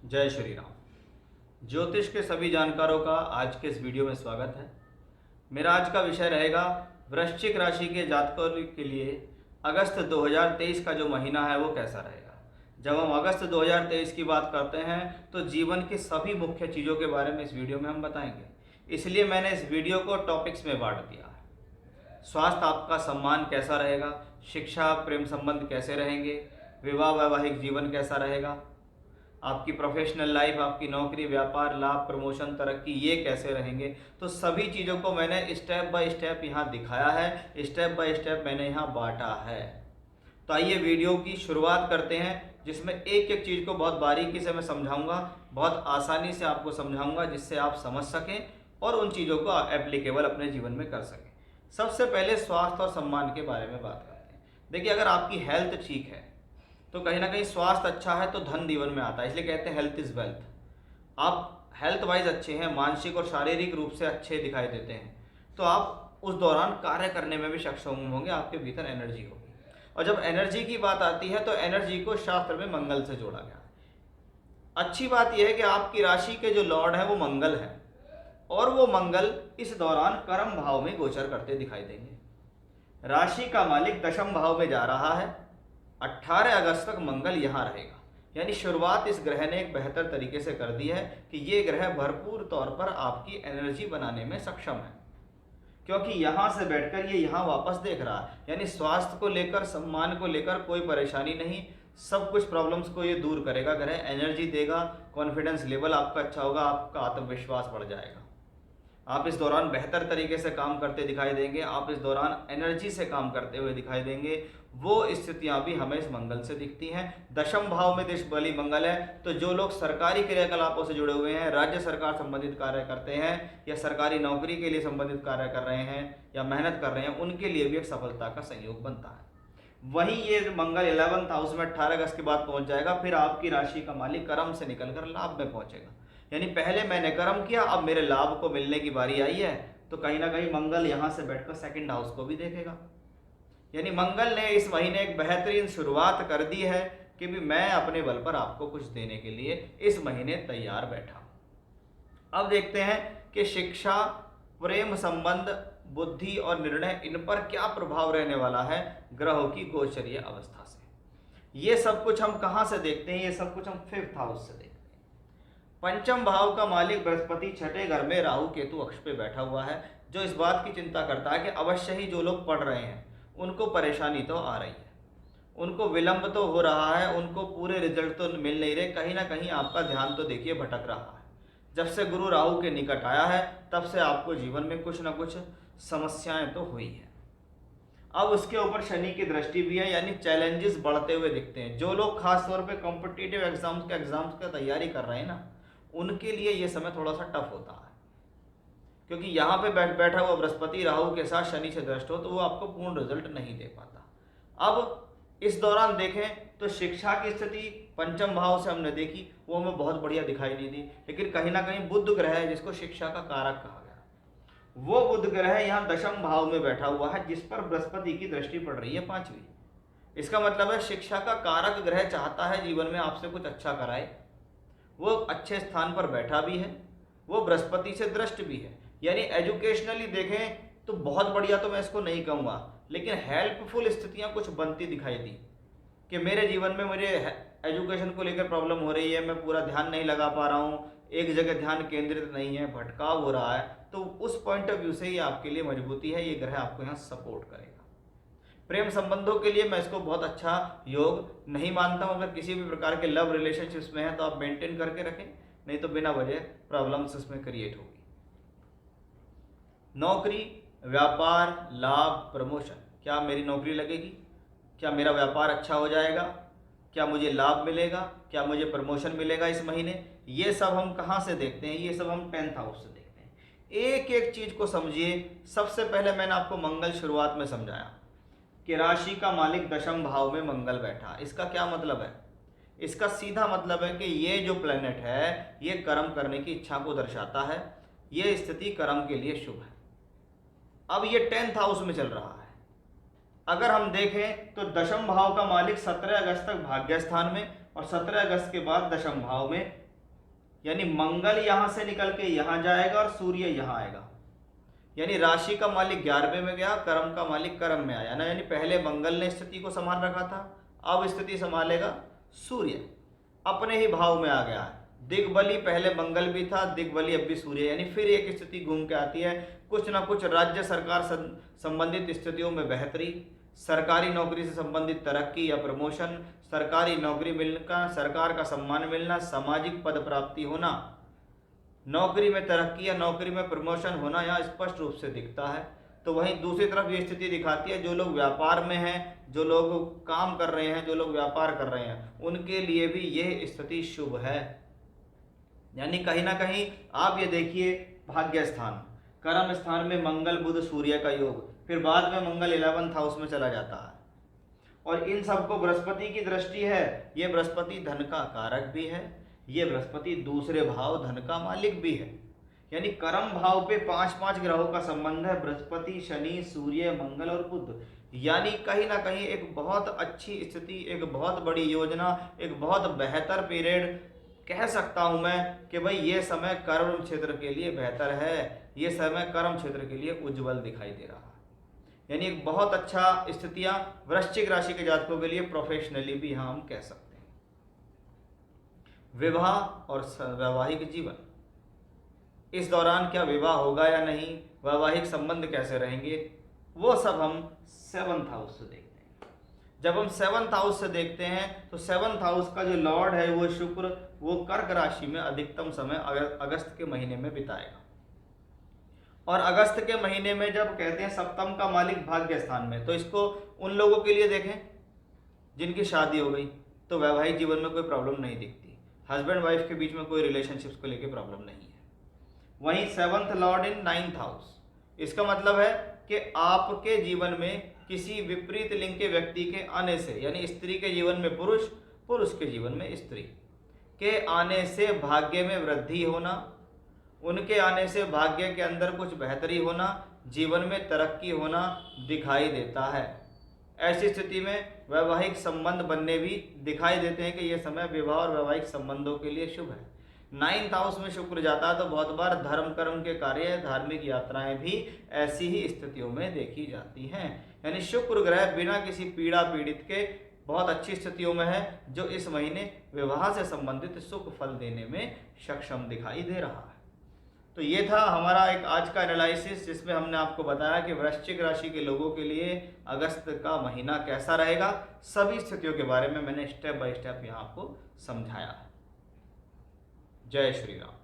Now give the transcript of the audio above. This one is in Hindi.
जय श्री राम। ज्योतिष के सभी जानकारों का आज के इस वीडियो में स्वागत है। मेरा आज का विषय रहेगा वृश्चिक राशि के जातकों के लिए अगस्त 2023 का जो महीना है वो कैसा रहेगा। जब हम अगस्त 2023 की बात करते हैं तो जीवन की सभी मुख्य चीज़ों के बारे में इस वीडियो में हम बताएंगे, इसलिए मैंने इस वीडियो को टॉपिक्स में बांट दिया है। स्वास्थ्य आपका सम्मान कैसा रहेगा, शिक्षा प्रेम संबंध कैसे रहेंगे, विवाह वैवाहिक जीवन कैसा रहेगा, आपकी प्रोफेशनल लाइफ, आपकी नौकरी, व्यापार, लाभ, प्रमोशन, तरक्की, ये कैसे रहेंगे। तो सभी चीज़ों को मैंने स्टेप बाय स्टेप यहाँ दिखाया है, स्टेप बाय स्टेप मैंने यहाँ बांटा है। तो आइए वीडियो की शुरुआत करते हैं, जिसमें एक एक चीज़ को बहुत बारीकी से मैं समझाऊंगा, बहुत आसानी से आपको समझाऊंगा, जिससे आप समझ सकें और उन चीज़ों को एप्लीकेबल अपने जीवन में कर सकें। सबसे पहले स्वास्थ्य और सम्मान के बारे में बात करते हैं। देखिए, अगर आपकी हेल्थ ठीक है तो कहीं ना कहीं स्वास्थ्य अच्छा है तो धन जीवन में आता है, इसलिए कहते हैं हेल्थ इज वेल्थ। आप हेल्थ वाइज अच्छे हैं, मानसिक और शारीरिक रूप से अच्छे दिखाई देते हैं, तो आप उस दौरान कार्य करने में भी सक्षम होंगे, आपके भीतर एनर्जी होगी। और जब एनर्जी की बात आती है तो एनर्जी को शास्त्र में मंगल से जोड़ा गया है। अच्छी बात यह है कि आपकी राशि के जो लॉर्ड है वो मंगल है, और वो मंगल इस दौरान कर्म भाव में गोचर करते दिखाई देंगे। राशि का मालिक दशम भाव में जा रहा है। 18 अगस्त तक मंगल यहाँ रहेगा, यानी शुरुआत इस ग्रह ने एक बेहतर तरीके से कर दी है कि ये ग्रह भरपूर तौर पर आपकी एनर्जी बनाने में सक्षम है, क्योंकि यहाँ से बैठकर ये यहाँ वापस देख रहा है। यानी स्वास्थ्य को लेकर, सम्मान को लेकर कोई परेशानी नहीं, सब कुछ प्रॉब्लम्स को ये दूर करेगा ग्रह, एनर्जी देगा, कॉन्फिडेंस लेवल आपका अच्छा होगा, आपका आत्मविश्वास बढ़ जाएगा। आप इस दौरान बेहतर तरीके से काम करते दिखाई देंगे, आप इस दौरान एनर्जी से काम करते हुए दिखाई देंगे। वो स्थितियां भी हमें इस मंगल से दिखती हैं। दशम भाव में देश बली मंगल है, तो जो लोग सरकारी क्रियाकलापों से जुड़े हुए हैं, राज्य सरकार संबंधित कार्य करते हैं, या सरकारी नौकरी के लिए संबंधित कार्य कर रहे हैं, या मेहनत कर रहे हैं, उनके लिए भी एक सफलता का संयोग बनता है। वहीं ये मंगल 11th हाउस में 18 अगस्त के बाद पहुंच जाएगा, फिर आपकी राशि का मालिक कर्म से निकलकर लाभ में पहुंचेगा। यानी पहले मैंने कर्म किया, अब मेरे लाभ को मिलने की बारी आई है, तो कहीं ना कहीं मंगल यहाँ से बैठकर सेकंड हाउस को भी देखेगा। यानी मंगल ने इस महीने एक बेहतरीन शुरुआत कर दी है कि भी मैं अपने बल पर आपको कुछ देने के लिए इस महीने तैयार बैठा। अब देखते हैं कि शिक्षा, प्रेम संबंध, बुद्धि और निर्णय, इन पर क्या प्रभाव रहने वाला है ग्रहों की गोचरीय अवस्था से। ये सब कुछ हम कहाँ से देखते हैं? ये सब कुछ हम 5th हाउस से देखते हैं। पंचम भाव का मालिक बृहस्पति छठे घर में राहु केतु अक्ष पे बैठा हुआ है, जो इस बात की चिंता करता है कि अवश्य ही जो लोग पढ़ रहे हैं उनको परेशानी तो आ रही है, उनको विलंब तो हो रहा है, उनको पूरे रिजल्ट तो मिल नहीं रहे, कहीं ना कहीं आपका ध्यान तो देखिए भटक रहा है। जब से गुरु राहु के निकट आया है तब से आपको जीवन में कुछ ना कुछ समस्याएं तो हुई है। अब उसके ऊपर शनि की दृष्टि भी है, यानी चैलेंजेस बढ़ते हुए दिखते हैं। जो लोग खास तौर पे कॉम्पिटिटिव एग्जाम्स का तैयारी कर रहे हैं ना, उनके लिए ये समय थोड़ा सा टफ होता है, क्योंकि यहाँ पे बैठा हुआ बृहस्पति राहु के साथ शनि से दृष्ट हो तो वो आपको पूर्ण रिजल्ट नहीं दे पाता। अब इस दौरान देखें तो शिक्षा की स्थिति पंचम भाव से हमने देखी, वो हमें बहुत बढ़िया दिखाई नहीं दी, लेकिन कहीं ना कहीं बुध ग्रह है जिसको शिक्षा का कारक कहा गया, वो बुध ग्रह यहाँ दशम भाव में बैठा हुआ है, जिस पर बृहस्पति की दृष्टि पड़ रही है 5वीं। इसका मतलब है शिक्षा का कारक ग्रह चाहता है जीवन में आपसे कुछ अच्छा कराए, वो अच्छे स्थान पर बैठा भी है, वो बृहस्पति से दृष्ट भी है। यानी एजुकेशनली देखें तो बहुत बढ़िया तो मैं इसको नहीं कहूँगा, लेकिन हेल्पफुल स्थितियाँ कुछ बनती दिखाई दी कि मेरे जीवन में मुझे एजुकेशन को लेकर प्रॉब्लम हो रही है, मैं पूरा ध्यान नहीं लगा पा रहा हूँ, एक जगह ध्यान केंद्रित नहीं है, भटकाव हो रहा है, तो उस पॉइंट ऑफ व्यू से ये आपके लिए मजबूती है, ये ग्रह आपको यहाँ सपोर्ट करेगा। प्रेम संबंधों के लिए मैं इसको बहुत अच्छा योग नहीं मानता हूँ। अगर किसी भी प्रकार के लव रिलेशनशिप्स में है तो आप मेंटेन करके रखें, नहीं तो बिना वजह प्रॉब्लम्स इसमें क्रिएट होगी। नौकरी, व्यापार, लाभ, प्रमोशन, क्या मेरी नौकरी लगेगी, क्या मेरा व्यापार अच्छा हो जाएगा, क्या मुझे लाभ मिलेगा, क्या मुझे प्रमोशन मिलेगा इस महीने, ये सब हम कहाँ से देखते हैं? ये सब हम 10th हाउस से देखते हैं। एक एक चीज को समझिए। सबसे पहले मैंने आपको मंगल शुरुआत में समझाया कि राशि का मालिक दशम भाव में मंगल बैठा, इसका क्या मतलब है? इसका सीधा मतलब है कि ये जो प्लेनेट है ये कर्म करने की इच्छा को दर्शाता है, ये स्थिति कर्म के लिए शुभ है। अब ये 10th हाउस में चल रहा है। अगर हम देखें तो दशम भाव का मालिक 17 अगस्त तक भाग्य स्थान में, और 17 अगस्त के बाद दशम भाव में यानी मंगल यहाँ से निकल के यहाँ जाएगा और सूर्य यहाँ आएगा। यानी राशि का मालिक 11वें में गया, कर्म का मालिक कर्म में आया ना। यानी पहले मंगल ने स्थिति को संभाल रखा था, अब स्थिति संभालेगा सूर्य, अपने ही भाव में आ गया है। दिग्बली पहले मंगल भी था, दिग्बली अब भी सूर्य, यानी फिर एक स्थिति घूम के आती है। कुछ ना कुछ राज्य सरकार संबंधित स्थितियों में बेहतरी, सरकारी नौकरी से संबंधित तरक्की या प्रमोशन, सरकारी नौकरी मिलना, सरकार का सम्मान मिलना, सामाजिक पद प्राप्ति होना, नौकरी में तरक्की या नौकरी में प्रमोशन होना यहाँ स्पष्ट रूप से दिखता है। तो वहीं दूसरी तरफ ये स्थिति दिखाती है जो लोग व्यापार में हैं, जो लोग काम कर रहे हैं, जो लोग व्यापार कर रहे हैं, उनके लिए भी ये स्थिति शुभ है। यानी कहीं ना कहीं आप ये देखिए, भाग्य स्थान, कर्म स्थान में मंगल बुध सूर्य का योग, फिर बाद में मंगल 11th हाउस में चला जाता है, और इन सबको बृहस्पति की दृष्टि है। ये बृहस्पति धन का कारक भी है, ये बृहस्पति दूसरे भाव धन का मालिक भी है। यानी कर्म भाव पे 5-5 ग्रहों का संबंध है, बृहस्पति, शनि, सूर्य, मंगल और बुध। यानी कहीं ना कहीं एक बहुत अच्छी स्थिति, एक बहुत बड़ी योजना, एक बहुत बेहतर पीरियड कह सकता हूं मैं कि भाई ये समय कर्म क्षेत्र के लिए बेहतर है, ये समय कर्म क्षेत्र के लिए उज्जवल दिखाई दे रहा है। यानी एक बहुत अच्छा स्थितियां वृश्चिक राशि के जातकों के लिए प्रोफेशनली भी यहाँ हम कह सकते हैं। विवाह और वैवाहिक जीवन, इस दौरान क्या विवाह होगा या नहीं, वैवाहिक संबंध कैसे रहेंगे, वो सब हम 7th हाउस से देखते हैं। जब हम 7th हाउस से देखते हैं तो 7th हाउस का जो लॉर्ड है वो शुक्र, वो कर्क राशि में अधिकतम समय अगस्त के महीने में बिताएगा। और अगस्त के महीने में जब कहते हैं सप्तम का मालिक भाग्य स्थान में, तो इसको उन लोगों के लिए देखें जिनकी शादी हो गई तो वैवाहिक जीवन में कोई प्रॉब्लम नहीं दिखती, हस्बैंड वाइफ के बीच में कोई रिलेशनशिप्स को लेकर प्रॉब्लम नहीं है। वहीं 7th लॉर्ड इन 9th हाउस, इसका मतलब है कि आपके जीवन में किसी विपरीत लिंग के व्यक्ति के आने से, यानी स्त्री के जीवन में पुरुष, पुरुष के जीवन में स्त्री के आने से भाग्य में वृद्धि होना, उनके आने से भाग्य के अंदर कुछ बेहतरी होना, जीवन में तरक्की होना दिखाई देता है। ऐसी स्थिति में वैवाहिक संबंध बनने भी दिखाई देते हैं कि यह समय विवाह और वैवाहिक संबंधों के लिए शुभ है। 9th हाउस में शुक्र जाता है तो बहुत बार धर्म कर्म के कार्य, धार्मिक यात्राएं भी ऐसी ही स्थितियों में देखी जाती हैं। यानी शुक्र ग्रह बिना किसी पीड़ा पीड़ित के बहुत अच्छी स्थितियों में है, जो इस महीने विवाह से संबंधित सुख फल देने में सक्षम दिखाई दे रहा है। तो ये था हमारा एक आज का एनालिसिस, जिसमें हमने आपको बताया कि वृश्चिक राशि के लोगों के लिए अगस्त का महीना कैसा रहेगा। सभी स्थितियों के बारे में मैंने स्टेप बाय स्टेप यहाँ आपको समझाया है। जय श्री राम।